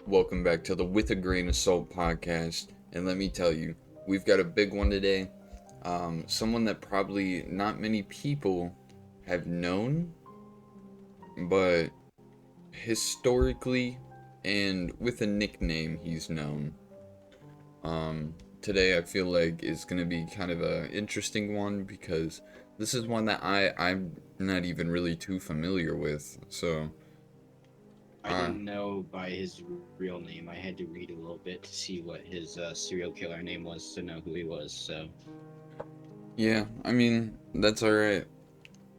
Welcome back to the With a Grain of Salt podcast. And let me tell you, we've got a big one today. Someone that probably not many people have known, but historically and with a nickname he's known. Today I feel like is going to be kind of a interesting one because this is one that I'm not even really too familiar with. So, I uh, didn't know by his real name. I had to read a little bit to see what his serial killer name was to know who he was. So, yeah, I mean, that's alright.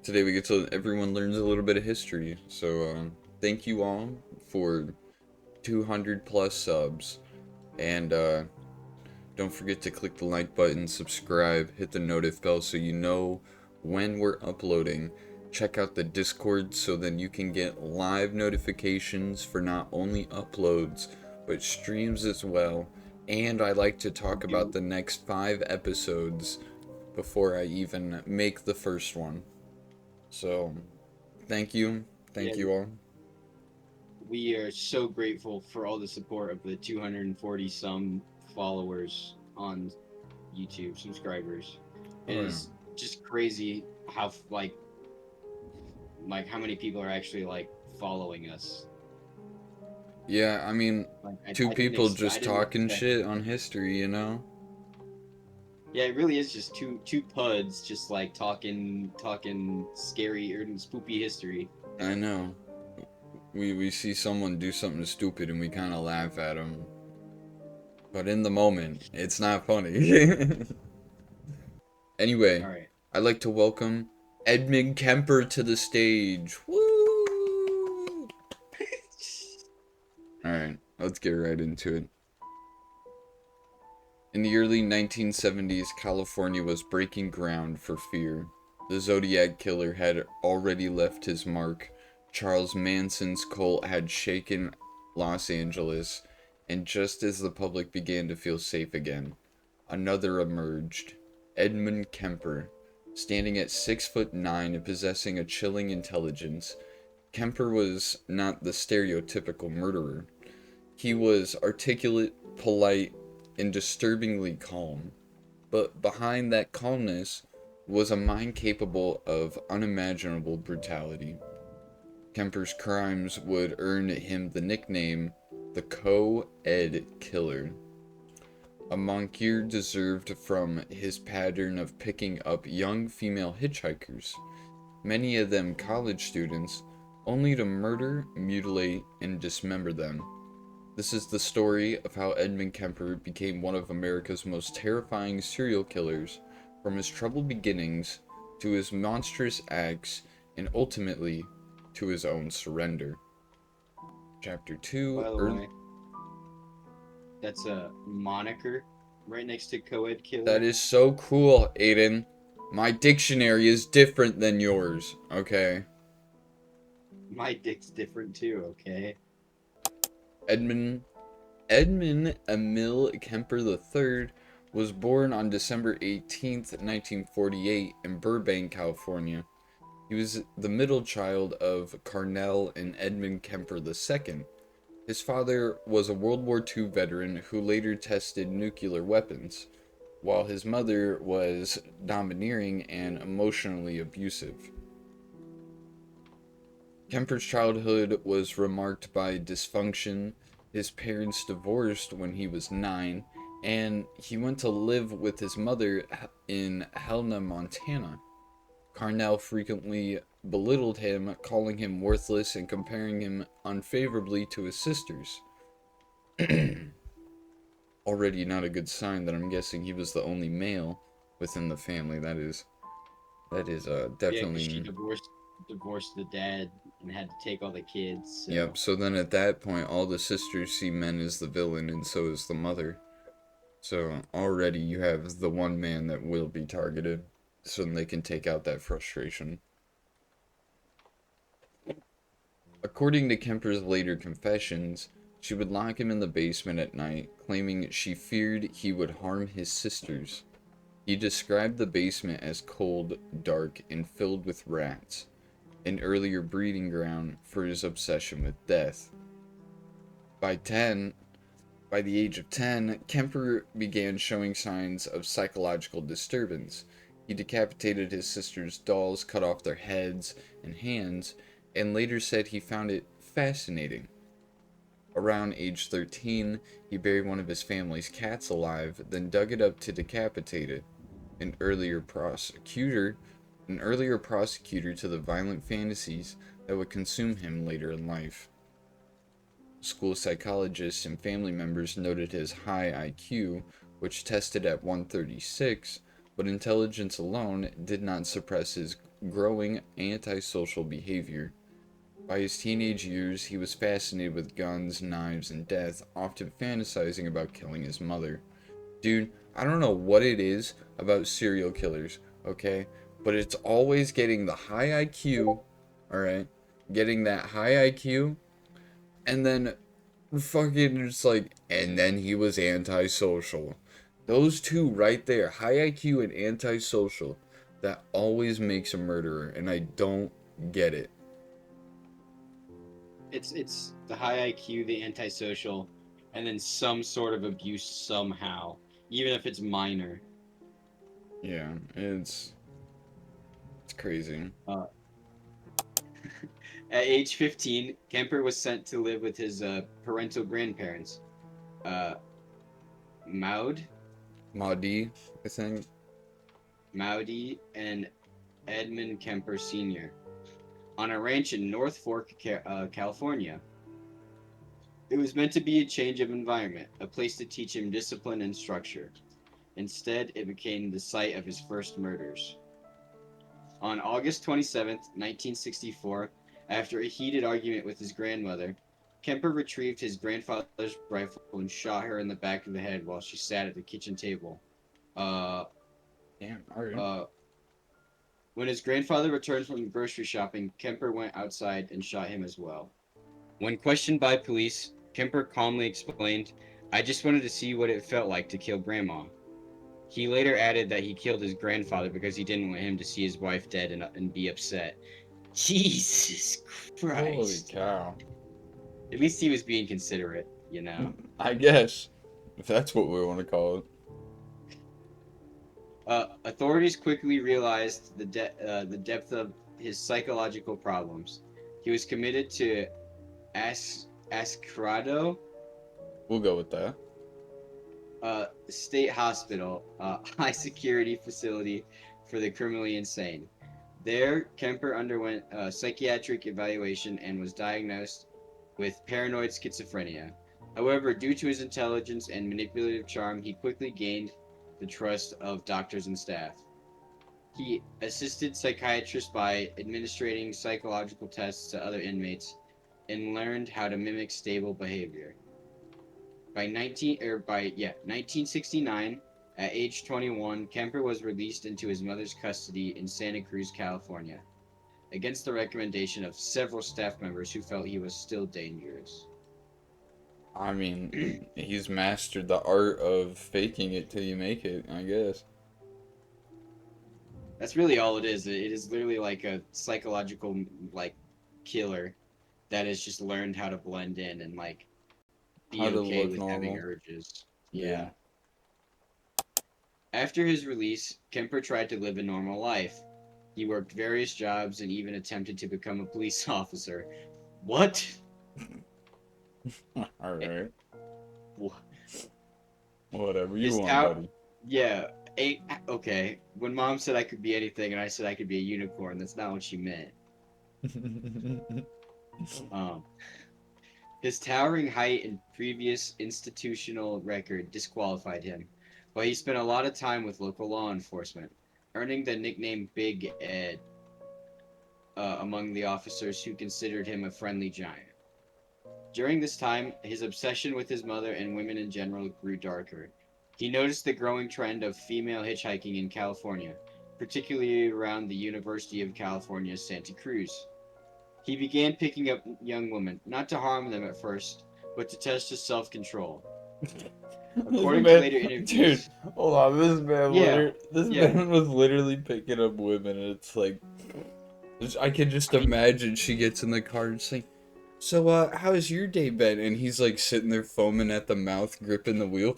Today we get to everyone learns a little bit of history. So thank you all for 200 plus subs, and don't forget to click the like button, subscribe, hit the notif bell so you know when we're uploading. Check out the Discord so then you can get live notifications for not only uploads but streams as well. And I like to talk about do the next 5 episodes before I even make the first one. So, thank you. yeah, Thank you all. we are so grateful for all the support of the 240 some followers on YouTube, subscribers. It Oh, yeah. is just crazy how like how many people are actually like following us. Yeah, I mean, Like two people I just didn't talking expect shit it. on history, you know? Yeah, it really is just two puds just like talking scary or spoopy history. I know. We see someone do something stupid and we kind of laugh at them. But in the moment, it's not funny. Anyway, All right. I'd like to welcome Edmund Kemper to the stage. Woo! Alright, let's get right into it. In the early 1970s, California was breaking ground for fear. The Zodiac Killer had already left his mark. Charles Manson's cult had shaken Los Angeles, and just as the public began to feel safe again, another emerged. Edmund Kemper, standing at 6'9" and possessing a chilling intelligence. Kemper was not the stereotypical murderer. He was articulate, polite, and disturbingly calm. But behind that calmness was a mind capable of unimaginable brutality. Kemper's crimes would earn him the nickname the Co-Ed Killer, a moniker deserved from his pattern of picking up young female hitchhikers, many of them college students, only to murder, mutilate, and dismember them. This is the story of how Edmund Kemper became one of America's most terrifying serial killers, from his troubled beginnings to his monstrous acts and ultimately to his own surrender. Chapter 2 By the way, that's a moniker right next to co-ed That killer. is so cool, Aiden. My dictionary is different than yours, okay? My dick's different too. Okay. Edmund Edmund Emil Kemper III was born on December 18th, 1948 in Burbank, California. He was the middle child of Carnell and Edmund Kemper II. His father was a World War II veteran who later tested nuclear weapons, while his mother was domineering and emotionally abusive. Kemper's childhood was remarked by dysfunction. His parents divorced when he was 9, and he went to live with his mother in Helena, Montana. Carnell frequently belittled him, calling him worthless and comparing him unfavorably to his sisters. Already not a good sign that I'm guessing he was the only male within the family. That is Yeah, because she definitely. divorced the dad and had to take all the kids. So Yep, so then at that point, all the sisters see men as the villain, and so is the mother. So already you have the one man that will be targeted, so then they can take out that frustration. According to Kemper's later confessions, she would lock him in the basement at night, claiming she feared he would harm his sisters. He described the basement as cold, dark, and filled with rats, an earlier breeding ground for his obsession with death. By 10, by the age of 10, Kemper began showing signs of psychological disturbance. He decapitated his sister's dolls, cut off their heads and hands, and later said he found it fascinating. Around age 13, he buried one of his family's cats alive, then dug it up to decapitate it. An earlier prosecutor, an earlier prosecutor to the violent fantasies that would consume him later in life. School psychologists and family members noted his high IQ, which tested at 136, but intelligence alone did not suppress his growing antisocial behavior. By his teenage years, he was fascinated with guns, knives, and death, often fantasizing about killing his mother. Dude, I don't know what it is about serial killers, okay? But it's always getting the high IQ, alright? Getting that high IQ, and then fucking just like, and then he was antisocial. Those two right there, high IQ and antisocial, that always makes a murderer, and I don't get it. It's the high IQ, the antisocial, and then some sort of abuse somehow, even if it's minor. Yeah, it's crazy. Uh, at age 15, Kemper was sent to live with his parental grandparents, uh, Maud, Maudie, I think. Maudie, and Edmund Kemper Sr. on a ranch in North Fork, California. It was meant to be a change of environment, a place to teach him discipline and structure. Instead, it became the site of his first murders. On August 27th, 1964, after a heated argument with his grandmother, Kemper retrieved his grandfather's rifle and shot her in the back of the head while she sat at the kitchen table. Uh, Damn, alright. uh, when his grandfather returned from grocery shopping, Kemper went outside and shot him as well. When questioned by police, Kemper calmly explained, "I just wanted to see what it felt like to kill Grandma." He later added that he killed his grandfather because he didn't want him to see his wife dead and be upset. Jesus Holy Christ. cow. At least he was being considerate, you know. I guess. If that's what we want to call it. Authorities quickly realized the depth of his psychological problems. He was committed to Ascarado We'll go with that. State Hospital, high security facility for the criminally insane. There, Kemper underwent a psychiatric evaluation and was diagnosed with paranoid schizophrenia. However, due to his intelligence and manipulative charm, he quickly gained the trust of doctors and staff. He assisted psychiatrists by administering psychological tests to other inmates and learned how to mimic stable behavior. By 1969, at age 21, Kemper was released into his mother's custody in Santa Cruz, California, against the recommendation of several staff members who felt he was still dangerous. I mean, he's mastered the art of faking it till you make it, I guess. That's really all it is. It is literally like a psychological like killer that has just learned how to blend in and like be How to okay look with having normal. urges. Yeah. Yeah. After his release, Kemper tried to live a normal life. He worked various jobs and even attempted to become a police officer. What? Alright. Wha- Whatever you His want, tower. buddy. Yeah. Okay. When mom said I could be anything and I said I could be a unicorn, that's not what she meant. Um, his towering height and previous institutional record disqualified him, but he spent a lot of time with local law enforcement, earning the nickname Big Ed among the officers who considered him a friendly giant. During this time, his obsession with his mother and women in general grew darker. He noticed the growing trend of female hitchhiking in California, particularly around the University of California, Santa Cruz. He began picking up young women, not to harm them at first, but to test his self-control. This According to man, later dude, interviews, hold on. yeah, This yeah, man was literally picking up women, and it's like, I can just imagine she gets in the car and saying, So, how's your day been? And he's like sitting there foaming at the mouth, gripping the wheel.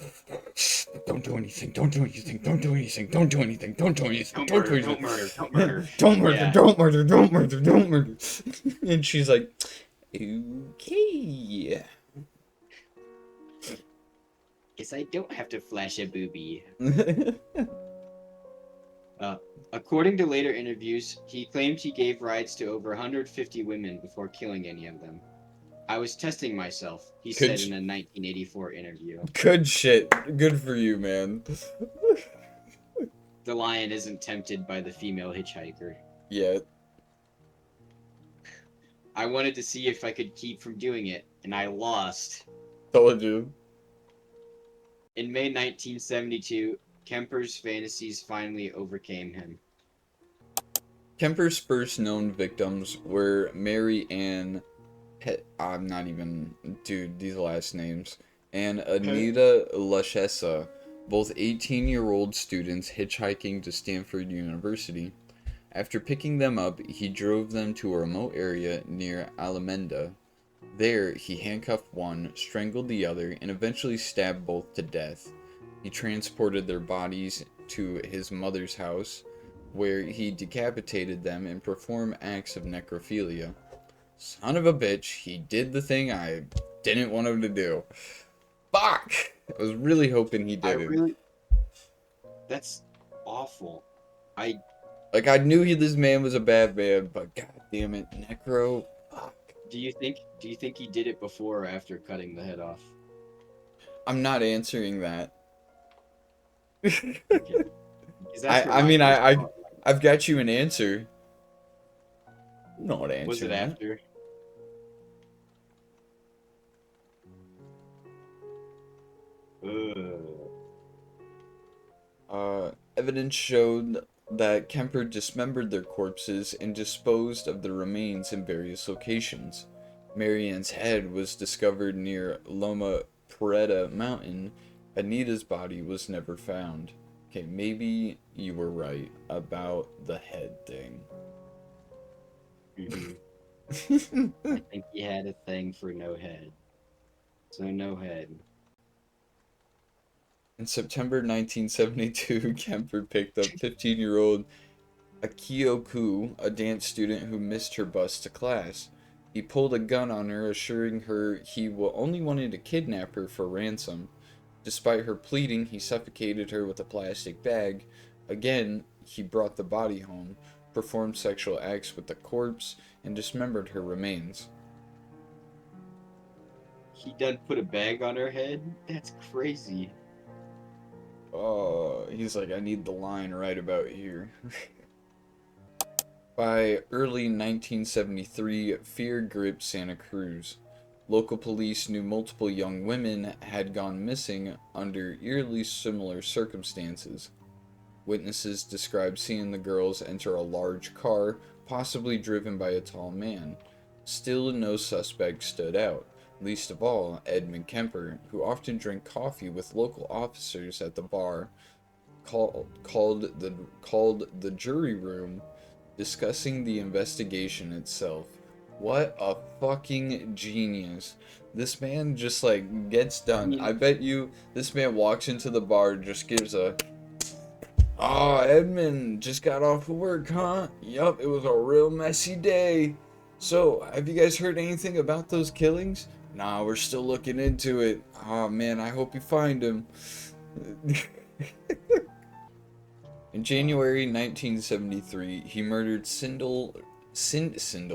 Don't do anything, don't do anything, don't do anything, don't do anything, don't do anything, Don't don't do murder, don't anything. murder, don't murder. Don't murder, Yeah. don't murder, don't murder, don't murder. And she's like, okay. Guess I don't have to flash a boobie. Uh, According to later interviews, he claimed he gave rides to over 150 women before killing any of them. I was testing myself, he said Good, in a 1984 interview. good shit. Good for you, man. The lion isn't tempted by the female hitchhiker. Yeah, I wanted to see if I could keep from doing it, and I lost. told you. In May 1972, Kemper's fantasies finally overcame him. Kemper's first known victims were Mary Ann I'm not even, dude, these last names, and Anita Lachessa, both 18-year-old students hitchhiking to Stanford University. After picking them up, he drove them to a remote area near Alameda. There, he handcuffed one, strangled the other, and eventually stabbed both to death. He transported their bodies to his mother's house, where he decapitated them and performed acts of necrophilia. Son of a bitch, he did the thing I didn't want him to do. Fuck! I was really hoping he didn't. That's awful. I Like, I knew this man was a bad man, but god damn it, necro. Fuck. do you think he did it before or after cutting the head off? I'm not answering that. Okay. Because that's where I my mean, first thought went. I've got you an answer. Not answering Was it that. after? Evidence showed that Kemper dismembered their corpses and disposed of the remains in various locations. Marianne's head was discovered near Loma Prieta Mountain. Anita's body was never found. Okay, maybe you were right about the head thing. I think he had a thing for no head. So no head. In September 1972, Kemper picked up 15-year-old Akioku, a dance student who missed her bus to class. He pulled a gun on her, assuring her he only wanted to kidnap her for ransom. Despite her pleading, he suffocated her with a plastic bag. Again, he brought the body home, performed sexual acts with the corpse, and dismembered her remains. He done put a bag on her head? That's crazy. Oh, he's like, I need the line right about here. By early 1973, fear gripped Santa Cruz. Local police knew multiple young women had gone missing under eerily similar circumstances. Witnesses described seeing the girls enter a large car, possibly driven by a tall man. Still, no suspect stood out, least of all Edmund Kemper, who often drank coffee with local officers at the bar called the jury room, discussing the investigation itself. What a fucking genius. This man just like gets done. I bet you this man walks into the bar, just gives a, "Oh, Edmund, just got off of work, huh? Yup, it was a real messy day. So, have you guys heard anything about those killings? Nah, we're still looking into it. Oh man, I hope you find him." In January 1973, he murdered Cindy Shaw.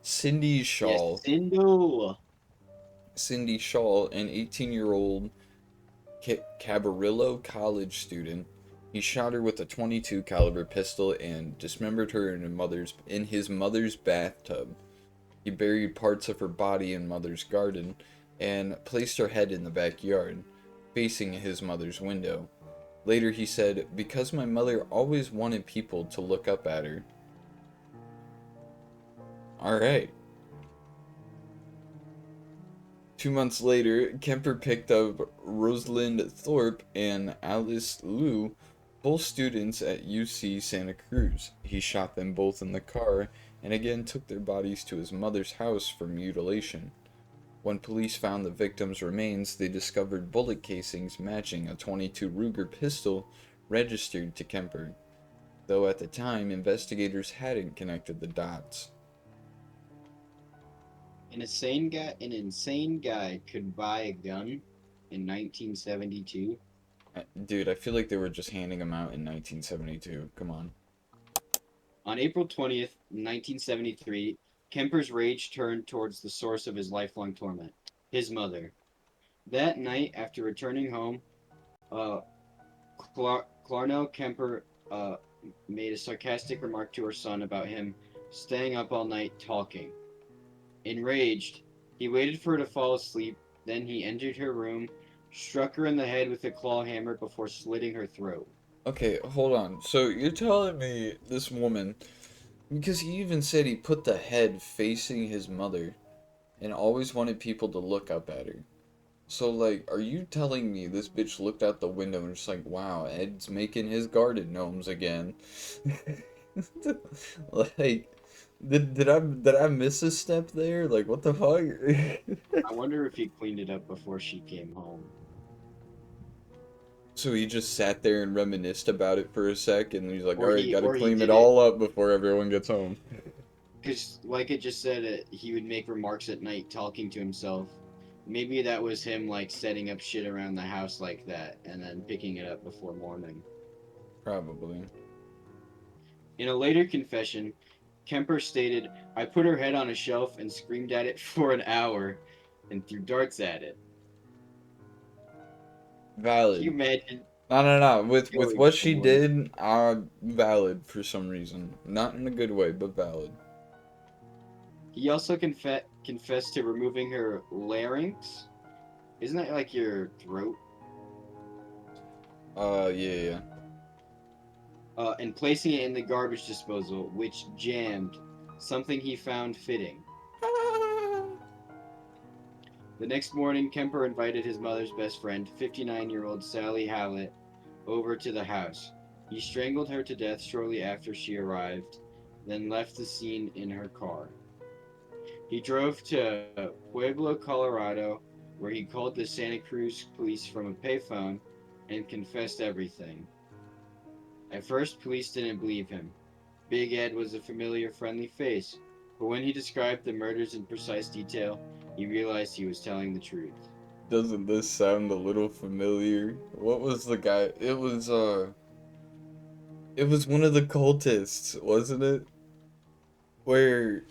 Yes, Sindel. Cindy Shaw, an 18-year-old Cabrillo College student. He shot her with a .22 caliber pistol and dismembered her in his mother's bathtub. He buried parts of her body in mother's garden and placed her head in the backyard, facing his mother's window. Later he said, "Because my mother always wanted people to look up at her." Alright. 2 months later, Kemper picked up Rosalind Thorpe and Alice Liu, both students at UC Santa Cruz. He shot them both in the car and again took their bodies to his mother's house for mutilation. When police found the victims' remains, they discovered bullet casings matching a .22 Ruger pistol registered to Kemper, though at the time investigators hadn't connected the dots. An insane guy could buy a gun in 1972. Dude, I feel like they were just handing them out in 1972. Come on. On April 20th, 1973, Kemper's rage turned towards the source of his lifelong torment, his mother. That night, after returning home, uh, Clarnell Kemper made a sarcastic remark to her son about him staying up all night talking. Enraged, he waited for her to fall asleep, then he entered her room, struck her in the head with a claw hammer before slitting her throat. Okay, hold on. So you're telling me this woman, because he even said he put the head facing his mother and always wanted people to look up at her. So, like, are you telling me this bitch looked out the window and just like, wow, Ed's making his garden gnomes again? Like, did I miss a step there? Like, what the fuck? I wonder if he cleaned it up before she came home. So he just sat there and reminisced about it for a sec, and he's like, all Or right, he gotta or he clean it did it all up before everyone gets home. because, like it just said, he would make remarks at night talking to himself. Maybe that was him like setting up shit around the house like that and then picking it up before morning. Probably. In a later confession, Kemper stated, "I put her head on a shelf and screamed at it for an hour and threw darts at it." Can you Valid. imagine No. With killing what she someone? did, valid for some reason. Not in a good way, but valid. He also confessed to removing her larynx. Isn't that like your throat? Yeah. And placing it in the garbage disposal, which jammed, something he found fitting. The next morning, Kemper invited his mother's best friend, 59-year-old Sally Hallett, over to the house. He strangled her to death shortly after she arrived, then left the scene in her car. He drove to Pueblo, Colorado, where he called the Santa Cruz police from a payphone and confessed everything. At first, police didn't believe him. Big Ed was a familiar, friendly face, but when he described the murders in precise detail, he realized he was telling the truth. Doesn't this sound a little familiar? What was the guy? It was one of the cultists, wasn't it? Where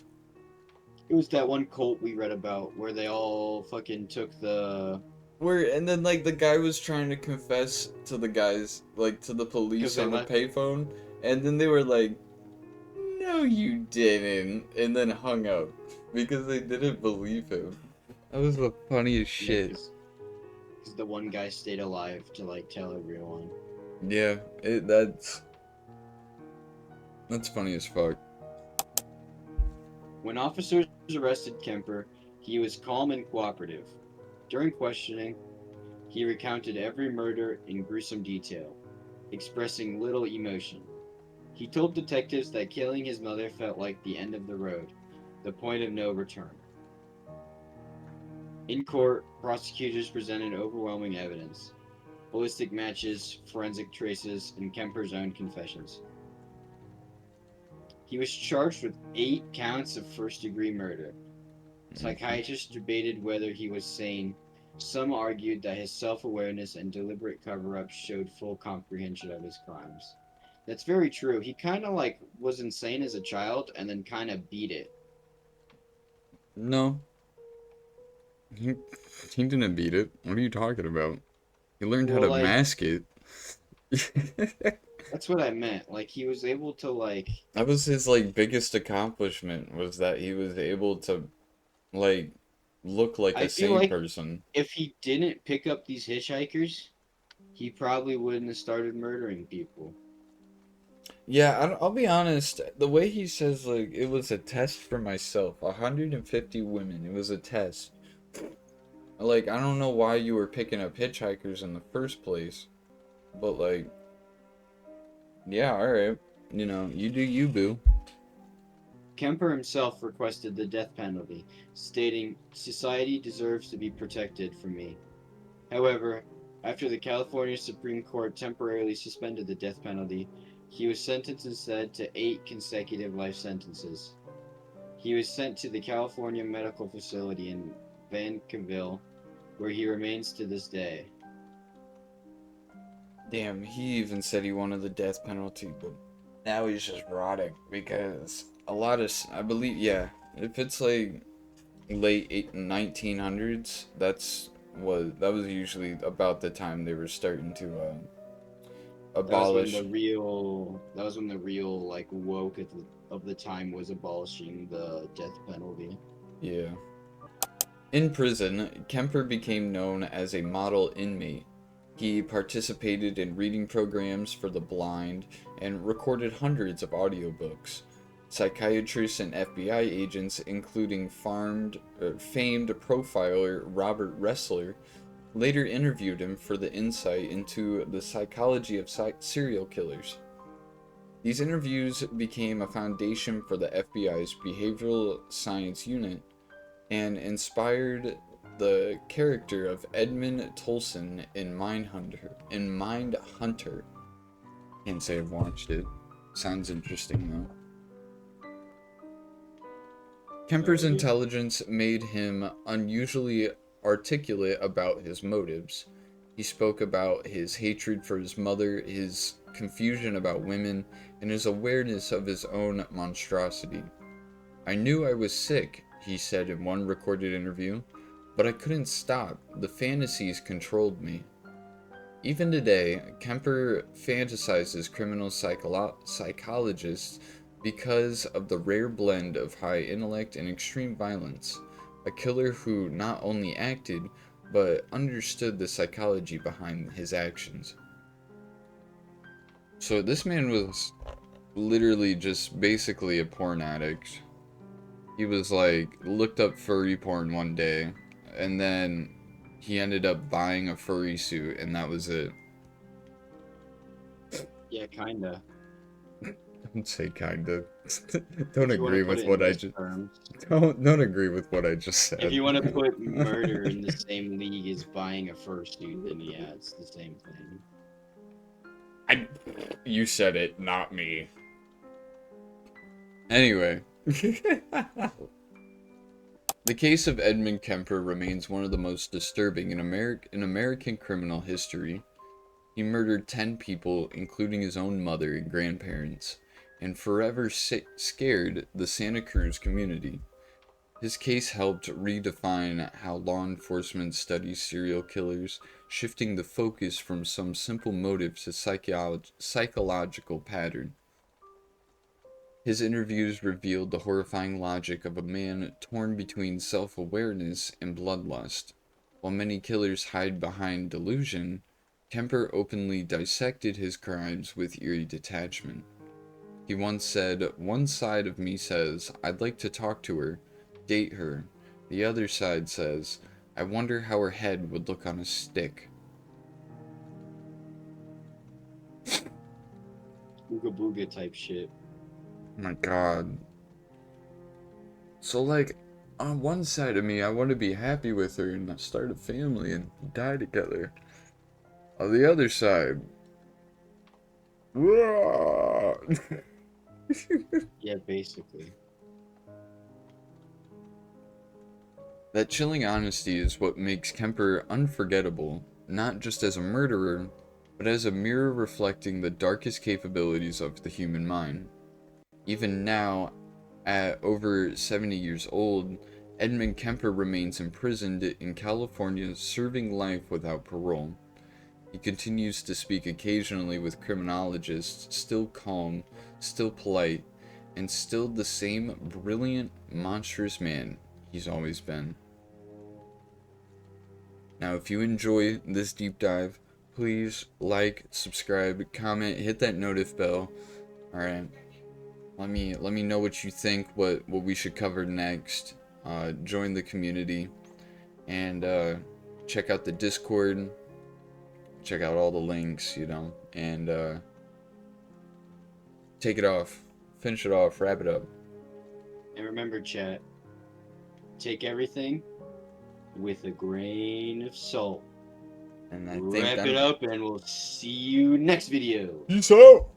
It was that one cult we read about where they all fucking took the and then like the guy was trying to confess to the guys, like to the because police they on the left. payphone, and then they were like, "No, you didn't," and then hung up because they didn't believe him. That was the funniest Yeah, shit. because the one guy stayed alive to like tell everyone. Yeah, that's funny as fuck. When officers arrested Kemper, he was calm and cooperative. During questioning, he recounted every murder in gruesome detail, expressing little emotion. He told detectives that killing his mother felt like the end of the road, the point of no return. In court, prosecutors presented overwhelming evidence: ballistic matches, forensic traces, and Kemper's own confessions. He was charged with 8 counts of first-degree murder. Mhm. Psychiatrists debated whether he was sane. Some argued that his self-awareness and deliberate cover-up showed full comprehension of his crimes. That's very true. He kind of like was insane as a child and then kind of beat it. No, he, he didn't beat it. What are you talking about? He learned how Well, to like mask it. that's what I meant. Like he was able to like That was his like biggest accomplishment was that he was able to like look like I a feel sane like person. if he didn't pick up these hitchhikers, he probably wouldn't have started murdering people. Yeah, I'll be honest. The way he says like it was a test for myself. 150 women. It was a test. Like I don't know why you were picking up hitchhikers in the first place, but like yeah, all right. You know, you do you, boo. Kemper himself requested the death penalty, stating, "Society deserves to be protected from me." However, after the California Supreme Court temporarily suspended the death penalty, he was sentenced instead to 8 consecutive life sentences. He was sent to the California Medical Facility in Vancouver, where he remains to this day. Damn, he even said he wanted the death penalty, but now he's just rotting because a lot of, I believe, yeah, if it's like late 1900s, that was usually about the time they were starting to abolish. That was when the real like woke of the time was abolishing the death penalty. Yeah. In prison, Kemper became known as a model inmate. He participated in reading programs for the blind and recorded hundreds of audiobooks. Psychiatrists and FBI agents, including famed profiler Robert Ressler, later interviewed him for the insight into the psychology of serial killers. These interviews became a foundation for the FBI's behavioral science unit and inspired the character of Edmund Tolson in Mindhunter. Can't say I've watched it. Sounds interesting though. Kemper's intelligence made him unusually articulate about his motives. He spoke about his hatred for his mother, his confusion about women, and his awareness of his own monstrosity. "I knew I was sick," he said in one recorded interview, "but I couldn't stop. The fantasies controlled me." Even today, Kemper fantasizes criminal psychologists because of the rare blend of high intellect and extreme violence. A killer who not only acted, but understood the psychology behind his actions. So this man was literally just basically a porn addict. He was like, looked up furry porn one day, and then he ended up buying a furry suit, and that was it. Yeah, kinda. Don't say kinda. If Don't you want to agree put with it what in I those just terms. don't agree with what I just said. If you want to put murder in the same league as buying a fursuit, then yeah, it's the same thing. You said it, not me. Anyway. The case of Edmund Kemper remains one of the most disturbing in American criminal history. He murdered 10 people, including his own mother and grandparents, and forever scared the Santa Cruz community. His case helped redefine how law enforcement studies serial killers, shifting the focus from some simple motive to psychological pattern. His interviews revealed the horrifying logic of a man torn between self-awareness and bloodlust. While many killers hide behind delusion, Kemper openly dissected his crimes with eerie detachment. He once said, "One side of me says, I'd like to talk to her, date her. The other side says, I wonder how her head would look on a stick." Ooga booga type shit. Oh my god. So, like, on one side of me, I want to be happy with her and start a family and die together. On the other side, Yeah, basically. that chilling honesty is what makes Kemper unforgettable, not just as a murderer, but as a mirror reflecting the darkest capabilities of the human mind. Even now, at over 70 years old, Edmund Kemper remains imprisoned in California, serving life without parole. He continues to speak occasionally with criminologists, still calm, still polite, and still the same brilliant, monstrous man he's always been. Now, if you enjoy this deep dive, please like, subscribe, comment, hit that notif bell. Alright. Let me know what you think, what we should cover next. Join the community, and check out the Discord. Check out all the links, and take it off, finish it off, wrap it up. And remember, chat, take everything with a grain of salt. And I think Wrap it up, and we'll see you next video. Peace out.